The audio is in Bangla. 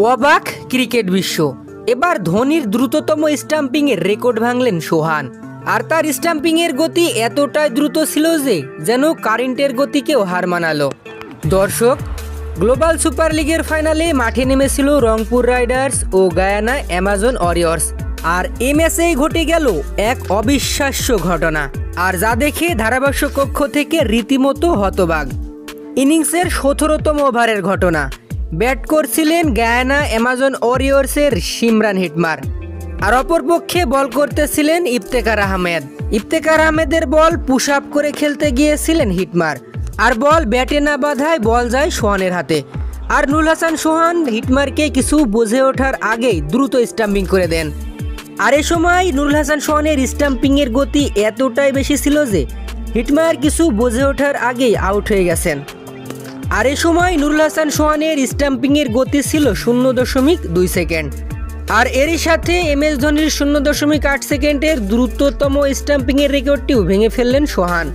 অবাক ক্রিকেট বিশ্ব। এবার ধোনির দ্রুততম স্টাম্পিংয়ের রেকর্ড ভাঙলেন সোহান। আর তার স্টাম্পিংয়ের গতি এতটাই দ্রুত ছিল যে যেন কারেন্টের গতিকেও হার মানালো। দর্শক, গ্লোবাল সুপার লিগের ফাইনালে মাঠে নেমেছিল রংপুর রাইডার্স ও গায়ানা অ্যামাজন ওয়ারিয়র্স। আর এই ম্যাচেই ঘটে গেল এক অবিশ্বাস্য ঘটনা, আর যা দেখে ধারাভাষ্য কক্ষ থেকে রীতিমতো হতবাক। ইনিংসের ১৭তম ওভারের ঘটনা। ব্যাট করছিলেন গায়ানা অ্যামাজন ওয়ারিয়র্সের শিমরান হিটমার, আর অপরপক্ষে বল করতেছিলেন ইফতেখার আহমেদ। ইফতেখার আহমেদের বল পুশ আপ করে খেলতে গিয়েছিলেন হিটমার, আর বল ব্যাটে না বাঁধায় বল যায় সোহানের হাতে। আর নুল হাসান সোহান হিটমারকে কিছু বুঝে ওঠার আগেই দ্রুত স্টাম্পিং করে দেন। আর এ সময় নুল হাসান সোহানের স্টাম্পিংয়ের গতি এতটাই বেশি ছিল যে হিটমার কিছু বুঝে ওঠার আগেই আউট হয়ে গেছেন। আর এ সময় নুরুল হাসান সোহানের স্টাম্পিংয়ের গতি ছিল 0.2 সেকেন্ড। আর এরই সাথে MS ধোনির 0.8 সেকেন্ডের দ্রুততম স্টাম্পিংয়ের রেকর্ডটিও ভেঙে ফেললেন সোহান।